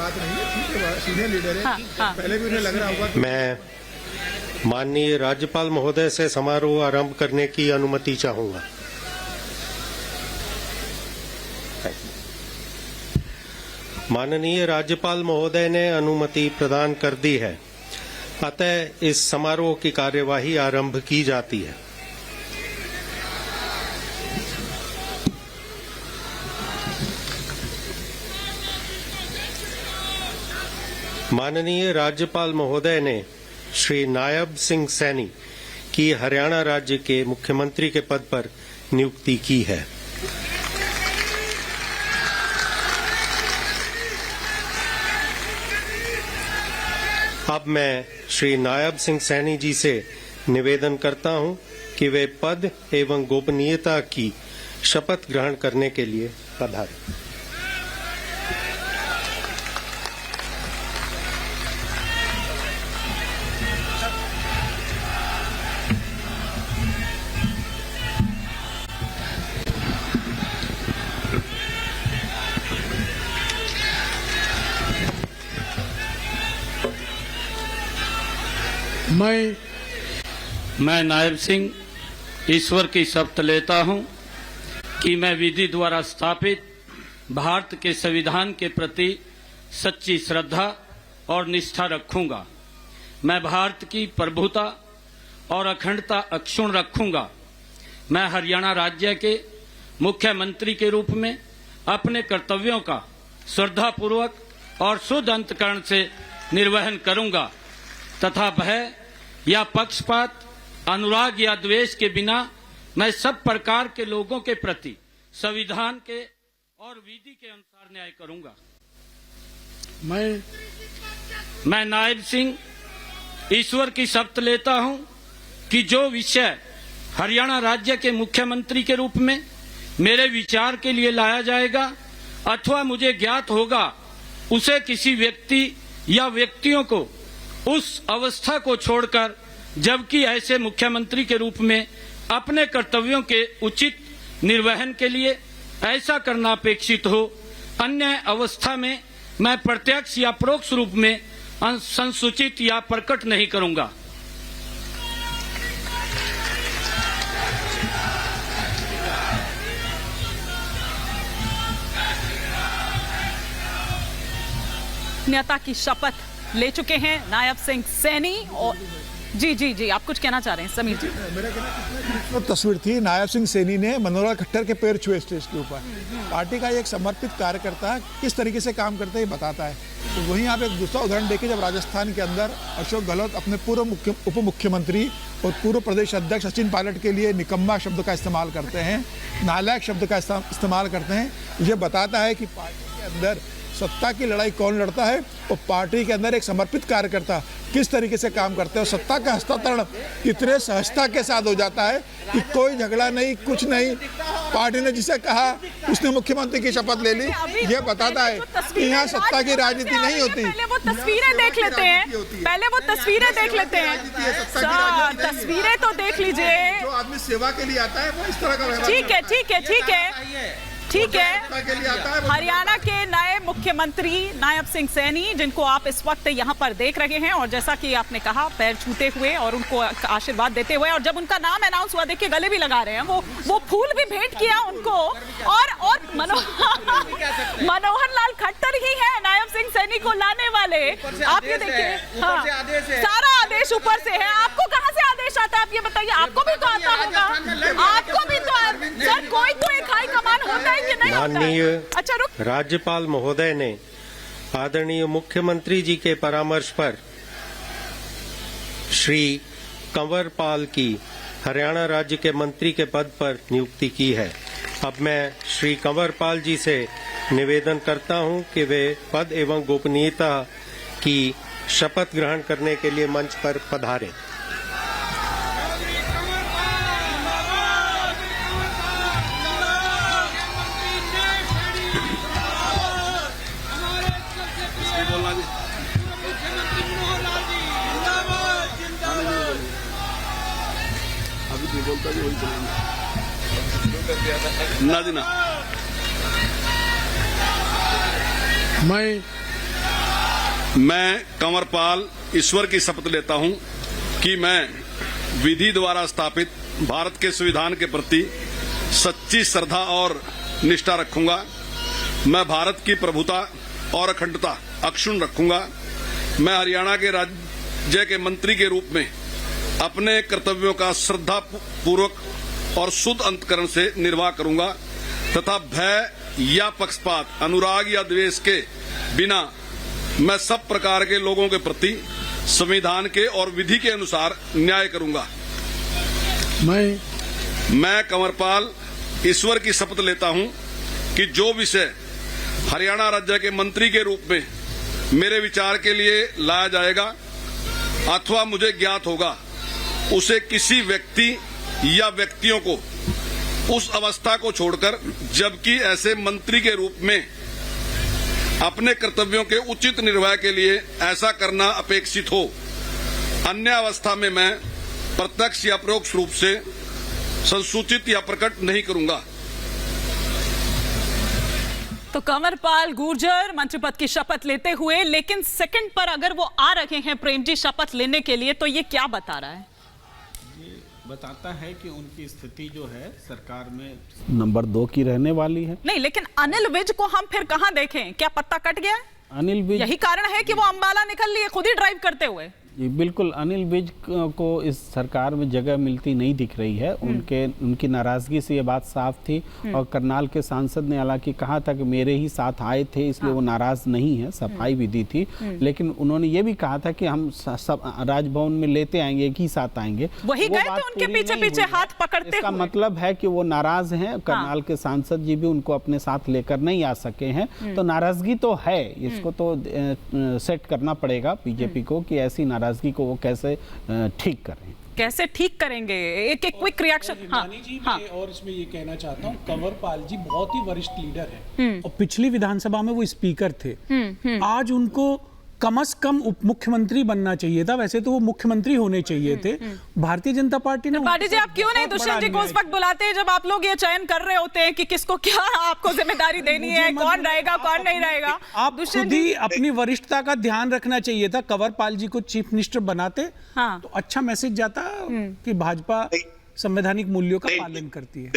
बात नहीं है, ठीक है, सीनियर लीडर है। हाँ। पहले भी उन्हें लग रहा होगा। मैं माननीय राज्यपाल महोदय से समारोह आरंभ करने की अनुमति चाहूंगा। माननीय राज्यपाल महोदय ने अनुमति प्रदान कर दी है, अतः इस समारोह की कार्यवाही आरंभ की जाती है। माननीय राज्यपाल महोदय ने श्री नायब सिंह सैनी की हरियाणा राज्य के मुख्यमंत्री के पद पर नियुक्ति की है। अब मैं श्री नायब सिंह सैनी जी से निवेदन करता हूं कि वे पद एवं गोपनीयता की शपथ ग्रहण करने के लिए पधारें। मैं नायब सिंह ईश्वर की शपथ लेता हूं कि मैं विधि द्वारा स्थापित भारत के संविधान के प्रति सच्ची श्रद्धा और निष्ठा रखूंगा। मैं भारत की प्रभुता और अखंडता अक्षुण्ण रखूंगा। मैं हरियाणा राज्य के मुख्यमंत्री के रूप में अपने कर्तव्यों का श्रद्धापूर्वक और शुद्ध अंतःकरण से निर्वहन करूंगा तथा भय या पक्षपात, अनुराग या द्वेष के बिना मैं सब प्रकार के लोगों के प्रति संविधान के और विधि के अनुसार न्याय करूंगा। मैं नायब सिंह ईश्वर की शपथ लेता हूं कि जो विषय हरियाणा राज्य के मुख्यमंत्री के रूप में मेरे विचार के लिए लाया जाएगा अथवा मुझे ज्ञात होगा, उसे किसी व्यक्ति या व्यक्तियों को उस अवस्था को छोड़कर, जबकि ऐसे मुख्यमंत्री के रूप में अपने कर्तव्यों के उचित निर्वहन के लिए ऐसा करना अपेक्षित हो, अन्य अवस्था में मैं प्रत्यक्ष या परोक्ष रूप में संसूचित या प्रकट नहीं करूंगा। गोपनीयता की शपथ ले चुके हैं नायब सिंह सैनी। और जी आप कुछ कहना चाह रहे हैं समीर जी? मेरा कहना तस्वीर थी, नायब सिंह सैनी ने मनोहर खट्टर के पैर छुए स्टेज के ऊपर। पार्टी का एक समर्पित कार्यकर्ता किस तरीके से काम करता है ये बताता है। तो वहीं आप एक दूसरा उदाहरण देखिए, जब राजस्थान के अंदर अशोक गहलोत अपने पूर्व उप मुख्यमंत्री और पूर्व प्रदेश अध्यक्ष सचिन पायलट के लिए निकम्मा शब्द का इस्तेमाल करते हैं, नालायक शब्द का इस्तेमाल करते हैं। ये बताता है कि पार्टी के अंदर सत्ता की लड़ाई कौन लड़ता है और पार्टी के अंदर एक समर्पित कार्यकर्ता किस तरीके से काम करते हैं। और सत्ता का हस्तांतरण इतने सहजता के साथ हो जाता है कि कोई झगड़ा नहीं, कुछ नहीं। पार्टी ने जिसे कहा उसने मुख्यमंत्री की शपथ ले ली। ये बताता है कि यहाँ सत्ता की राजनीति नहीं होती। पहले वो तस्वीरें देख लेते हैं, तस्वीरें तो देख लीजिए। जो आदमी सेवा के लिए आता है वो इस तरह का ठीक है। हरियाणा के नए मुख्यमंत्री नायब सिंह सैनी, जिनको आप इस वक्त यहाँ पर देख रहे हैं, और जैसा कि आपने कहा पैर छूते हुए और उनको आशीर्वाद देते हुए, और जब उनका नाम अनाउंस हुआ देखिए गले भी लगा रहे हैं, वो फूल भी भेंट किया उनको। और मनोहर लाल खट्टर ही है नायब सिंह सैनी को लाने वाले। आप ये देखिए, हाँ, सारा आदेश ऊपर से है। आपको कहाँ से आदेश आता है आप ये बताइए? आपको भी तो आता होगा, आपको भी तो सर, कोई तो एक हाई कमान होता है कि नहीं? माननीय अच्छा, राज्यपाल महोदय ने आदरणीय मुख्यमंत्री जी के परामर्श पर श्री कंवर पाल की हरियाणा राज्य के मंत्री के पद पर नियुक्ति की है। अब मैं श्री कंवर पाल जी से निवेदन करता हूं कि वे पद एवं गोपनीयता की शपथ ग्रहण करने के लिए मंच पर पधारें। मैं कंवरपाल ईश्वर की शपथ लेता हूं कि मैं विधि द्वारा स्थापित भारत के संविधान के प्रति सच्ची श्रद्धा और निष्ठा रखूंगा। मैं भारत की प्रभुता और अखंडता अक्षुण्ण रखूंगा। मैं हरियाणा के राज्य के मंत्री के रूप में अपने कर्तव्यों का श्रद्धा पूर्वक और शुद्ध अंतकरण से निर्वाह करूंगा तथा भय या पक्षपात, अनुराग या द्वेष के बिना मैं सब प्रकार के लोगों के प्रति संविधान के और विधि के अनुसार न्याय करूंगा। मैं कंवरपाल ईश्वर की शपथ लेता हूं कि जो विषय हरियाणा राज्य के मंत्री के रूप में मेरे विचार के लिए लाया जाएगा अथवा मुझे ज्ञात होगा, उसे किसी व्यक्ति या व्यक्तियों को उस अवस्था को छोड़कर, जबकि ऐसे मंत्री के रूप में अपने कर्तव्यों के उचित निर्वाह के लिए ऐसा करना अपेक्षित हो, अन्य अवस्था में मैं प्रत्यक्ष या परोक्ष रूप से संसूचित या प्रकट नहीं करूंगा। तो कंवरपाल गुर्जर मंत्री पद की शपथ लेते हुए, लेकिन सेकंड पर अगर वो आ रहे हैं प्रेम जी शपथ लेने के लिए, तो ये क्या बता रहा है? ये बताता है कि उनकी स्थिति जो है सरकार में नंबर 2 की रहने वाली है। नहीं, लेकिन अनिल विज को हम फिर कहां देखें? क्या पत्ता कट गया है? अनिल विज, यही कारण है कि वो अंबाला निकल लिए खुद ही ड्राइव करते हुए। जी बिल्कुल, अनिल विज को इस सरकार में जगह मिलती नहीं दिख रही है। उनकी नाराजगी से ये बात साफ थी और करनाल के सांसद ने हालांकि कहा था कि मेरे ही साथ आए थे इसलिए वो नाराज नहीं है, सफाई भी दी थी, लेकिन उन्होंने ये भी कहा था कि हम सब राजभवन में लेते आएंगे, एक ही साथ आएंगे। वही गए थे उनके पीछे पीछे हाथ पकड़ते इसका मतलब है कि वो नाराज हैं। करनाल के सांसद जी भी उनको अपने साथ लेकर नहीं आ सके हैं, तो नाराजगी तो है। इसको तो सेट करना पड़ेगा बीजेपी को कि ऐसी नाराजगी को वो कैसे ठीक करें, कैसे ठीक करेंगे। एक क्विक रिएक्शन। मैं और इसमें ये कहना चाहता हूँ, कंवरपाल जी बहुत ही वरिष्ठ लीडर हैं और पिछली विधानसभा में वो स्पीकर थे। आज उनको कम से कम उप मुख्यमंत्री बनना चाहिए था, वैसे तो वो मुख्यमंत्री होने चाहिए थे। भारतीय जनता पार्टी ने पार्टी जी, आप क्यों नहीं दुष्यंत जी को उस वक्त बुलाते हैं जब आप लोग ये चयन कर रहे होते हैं कि किसको क्या आपको जिम्मेदारी देनी है, कौन रहेगा कौन नहीं रहेगा? आप खुद ही अपनी वरिष्ठता का ध्यान रखना चाहिए था। कंवरपाल जी को चीफ मिनिस्टर बनाते तो अच्छा मैसेज जाता कि भाजपा संवैधानिक मूल्यों का पालन करती है।